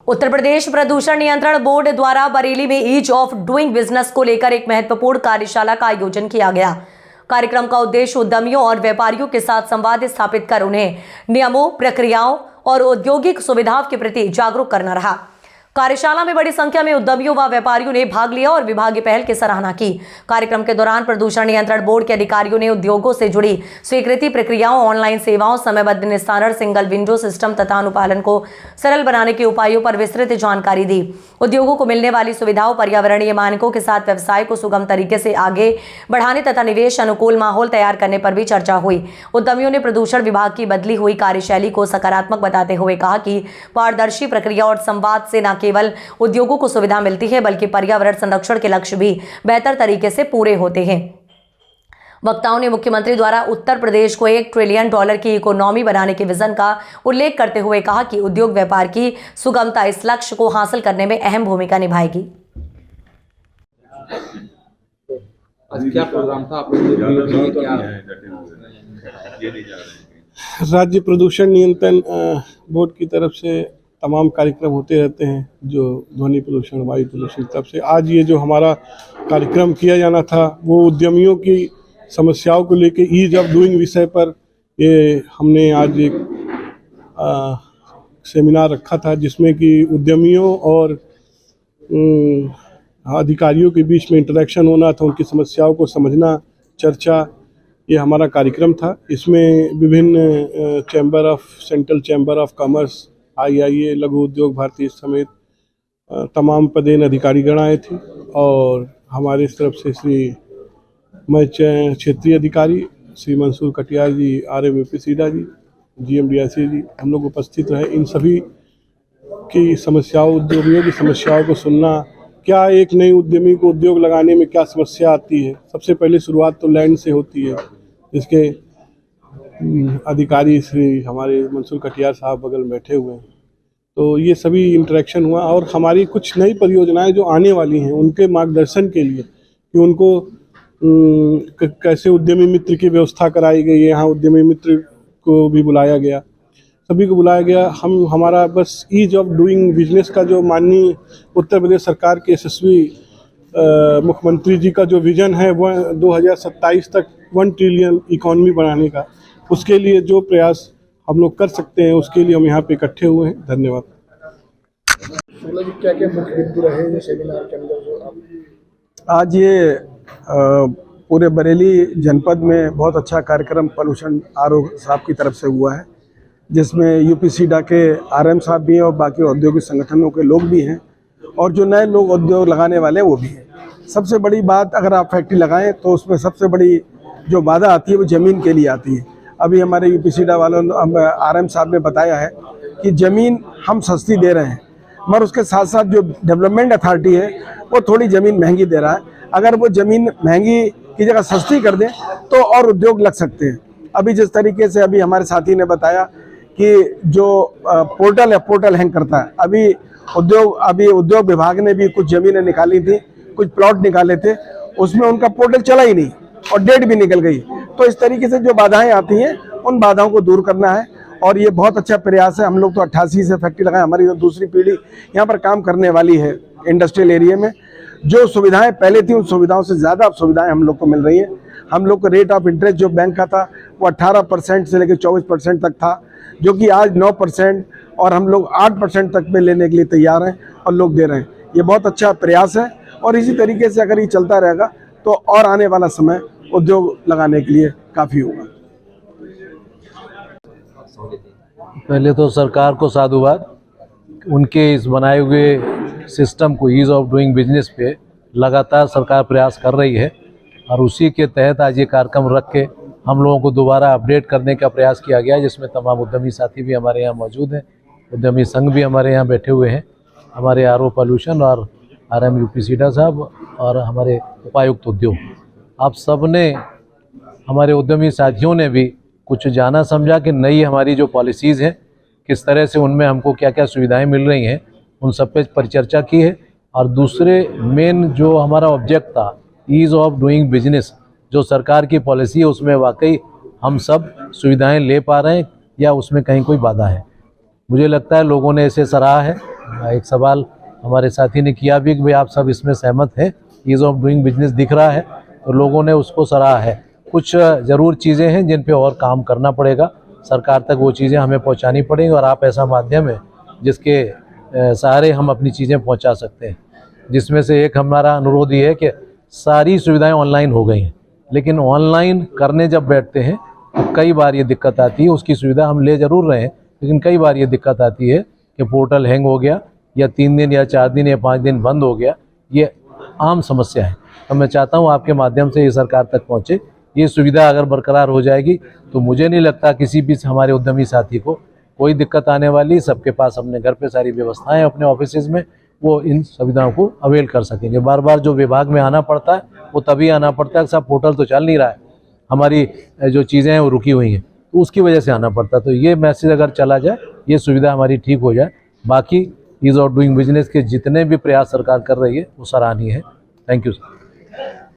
उत्तर प्रदेश प्रदूषण नियंत्रण बोर्ड द्वारा बरेली में ईज ऑफ डूइंग बिजनेस को लेकर एक महत्वपूर्ण कार्यशाला का आयोजन किया गया। कार्यक्रम का उद्देश्य उद्यमियों और व्यापारियों के साथ संवाद स्थापित कर उन्हें नियमों, प्रक्रियाओं और औद्योगिक सुविधाओं के प्रति जागरूक करना रहा। कार्यशाला में बड़ी संख्या में उद्यमियों व व्यापारियों ने भाग लिया और विभागीय पहल की सराहना की। कार्यक्रम के दौरान प्रदूषण नियंत्रण बोर्ड के अधिकारियों ने उद्योगों से जुड़ी स्वीकृति प्रक्रियाओं, ऑनलाइन सेवाओं, समयबद्ध निस्तारण, सिंगल विंडो सिस्टम तथा अनुपालन को सरल बनाने के उपायों पर विस्तृत जानकारी दी। उद्योगों को मिलने वाली सुविधाओं, पर्यावरणीय मानकों के साथ व्यवसाय को सुगम तरीके से आगे बढ़ाने तथा निवेश अनुकूल माहौल तैयार करने पर भी चर्चा हुई। उद्यमियों ने प्रदूषण विभाग की बदली हुई कार्यशैली को सकारात्मक बताते हुए कहा कि पारदर्शी प्रक्रिया और संवाद से न केवल उद्योगों को सुविधा मिलती है बल्कि पर्यावरण संरक्षण के लक्ष्य भी बेहतर तरीके से पूरे होते हैं। वक्ताओं ने मुख्यमंत्री द्वारा उत्तर प्रदेश को $1 ट्रिलियन की इकोनॉमी बनाने के विजन का उल्लेख करते हुए कहा कि उद्योग व्यापार की सुगमता इस लक्ष्य को हासिल करने में अहम भूमिका निभाएगी। आज क्या प्रोग्राम था राज्य प्रदूषण नियंत्रण बोर्ड की तरफ से तमाम कार्यक्रम होते रहते हैं, जो ध्वनि प्रदूषण, वायु प्रदूषण की तरफ से। आज ये जो हमारा कार्यक्रम किया जाना था वो उद्यमियों की समस्याओं को लेकर ईज ऑफ डूइंग विषय पर ये हमने आज एक सेमिनार रखा था, जिसमें कि उद्यमियों और अधिकारियों के बीच में इंटरेक्शन होना था, उनकी समस्याओं को समझना, चर्चा, ये हमारा कार्यक्रम था। इसमें विभिन्न central chamber of commerce, IIA, लघु उद्योग भारती समेत तमाम पदेन अधिकारीगण आए थे और हमारे तरफ से क्षेत्रीय अधिकारी श्री मंसूर कटियार जी, RM UP सीडा जी, GMDIC जी, हम लोग उपस्थित रहे। इन सभी की समस्याओं, उद्यमियों की समस्याओं को सुनना, क्या एक नई उद्यमी को उद्योग लगाने में क्या समस्या आती है। सबसे पहले शुरुआत तो लैंड से होती है, जिसके अधिकारी श्री हमारे मंसूर कटियार साहब बगल में बैठे हुए हैं। तो ये सभी इंटरेक्शन हुआ और हमारी कुछ नई परियोजनाएं जो आने वाली हैं उनके मार्गदर्शन के लिए कि उनको कैसे उद्यमी मित्र की व्यवस्था कराई गई है। यहाँ उद्यमी मित्र को भी बुलाया गया, सभी को बुलाया गया। हमारा बस ईज ऑफ डूइंग बिजनेस का जो माननीय उत्तर प्रदेश सरकार के यशस्वी मुख्यमंत्री जी का जो विजन है वह 2027 तक $1 ट्रिलियन इकोनॉमी बनाने का, उसके लिए जो प्रयास हम लोग कर सकते हैं उसके लिए हम यहाँ पे इकट्ठे हुए हैं। धन्यवाद। क्या क्या मुख्य बिंदु रहे सेमिनार के अंदर जो आज ये पूरे बरेली जनपद में बहुत अच्छा कार्यक्रम पॉल्यूशन RO साहब की तरफ से हुआ है, जिसमें UP सीडा के RM साहब भी हैं और बाकी औद्योगिक संगठनों के लोग भी हैं और जो नए लोग उद्योग लगाने वाले हैं वो भी हैं। सबसे बड़ी बात, अगर आप फैक्ट्री लगाएं तो उसमें सबसे बड़ी जो बाधा आती है वो ज़मीन के लिए आती है। अभी हमारे UP सीडा वालों ने, RM साहब ने बताया है कि ज़मीन हम सस्ती दे रहे हैं, मगर उसके साथ साथ जो डेवलपमेंट अथॉरिटी है वो थोड़ी ज़मीन महंगी दे रहा है। अगर वो ज़मीन महंगी की जगह सस्ती कर दें तो और उद्योग लग सकते हैं। अभी जिस तरीके से अभी हमारे साथी ने बताया कि जो पोर्टल है, पोर्टल हैंग करता है। अभी उद्योग विभाग ने भी कुछ ज़मीनें निकाली थी, कुछ प्लॉट निकाले थे, उसमें उनका पोर्टल चला ही नहीं और डेट भी निकल गई। तो इस तरीके से जो बाधाएं आती हैं उन बाधाओं को दूर करना है और ये बहुत अच्छा प्रयास है। हम लोग तो 88 से फैक्ट्री लगाए, हमारी तो दूसरी पीढ़ी यहाँ पर काम करने वाली है। इंडस्ट्रियल एरिया में जो सुविधाएं पहले थी उन सुविधाओं से ज़्यादा अब सुविधाएं हम लोग को मिल रही हैं। हम लोग को रेट ऑफ इंटरेस्ट जो बैंक का था वो 18% से लेकर 24% तक था, जो कि आज 9% और हम लोग 8% तक में लेने के लिए तैयार हैं और लोग दे रहे हैं। ये बहुत अच्छा प्रयास है और इसी तरीके से अगर ये चलता रहेगा तो और आने वाला समय उद्योग लगाने के लिए काफ़ी होगा। पहले तो सरकार को साधुवाद, उनके इस बनाए हुए सिस्टम को ईज ऑफ डूइंग बिजनेस पे लगातार सरकार प्रयास कर रही है और उसी के तहत आज ये कार्यक्रम रख के हम लोगों को दोबारा अपडेट करने का प्रयास किया गया, जिसमें तमाम उद्यमी साथी भी हमारे यहाँ मौजूद हैं, उद्यमी संघ भी हमारे यहाँ बैठे हुए हैं, हमारे RO पॉल्यूशन और RM UP सीडा साहब और हमारे उपायुक्त उद्योग। आप सब ने, हमारे उद्यमी साथियों ने भी कुछ जाना समझा कि नई हमारी जो पॉलिसीज़ हैं किस तरह से उनमें हमको क्या क्या सुविधाएं मिल रही हैं, उन सब पे परिचर्चा की है। और दूसरे मेन जो हमारा ऑब्जेक्ट था ईज़ ऑफ डूइंग बिजनेस, जो सरकार की पॉलिसी है उसमें वाकई हम सब सुविधाएं ले पा रहे हैं या उसमें कहीं कोई बाधा है। मुझे लगता है लोगों ने इसे सराहा है एक सवाल हमारे साथी ने किया भी कि भाई आप सब इसमें सहमत हैं, ईज़ ऑफ डूइंग बिजनेस दिख रहा है, तो लोगों ने उसको सराहा है। कुछ ज़रूर चीज़ें हैं जिन पे और काम करना पड़ेगा, सरकार तक वो चीज़ें हमें पहुंचानी पड़ेंगी और आप ऐसा माध्यम है जिसके सहारे हम अपनी चीज़ें पहुंचा सकते हैं। जिसमें से एक हमारा अनुरोध ये है कि सारी सुविधाएं ऑनलाइन हो गई हैं, लेकिन ऑनलाइन करने जब बैठते हैं तो कई बार ये दिक्कत आती है। उसकी सुविधा हम ले ज़रूर रहे हैं, लेकिन कई बार ये दिक्कत आती है कि पोर्टल हैंग हो गया या 3 दिन या 4 दिन या 5 दिन बंद हो गया। ये आम समस्या है, तो मैं चाहता हूँ आपके माध्यम से ये सरकार तक पहुँचे। ये सुविधा अगर बरकरार हो जाएगी तो मुझे नहीं लगता किसी भी हमारे उद्यमी साथी को कोई दिक्कत आने वाली। सबके पास अपने घर पे सारी व्यवस्थाएं, अपने ऑफिसेज में वो इन सुविधाओं को अवेल कर सकेंगे। बार बार जो विभाग में आना पड़ता है वो तभी आना पड़ता है, सब पोर्टल तो चल नहीं रहा है, हमारी जो चीज़ें हैं वो रुकी हुई हैं, तो उसकी वजह से आना पड़ता है। तो ये मैसेज अगर चला जाए, ये सुविधा हमारी ठीक हो जाए, बाकी ईज़ ऑफ डूइंग बिजनेस के जितने भी प्रयास सरकार कर रही है वो सराहनीय है। Thank you sir.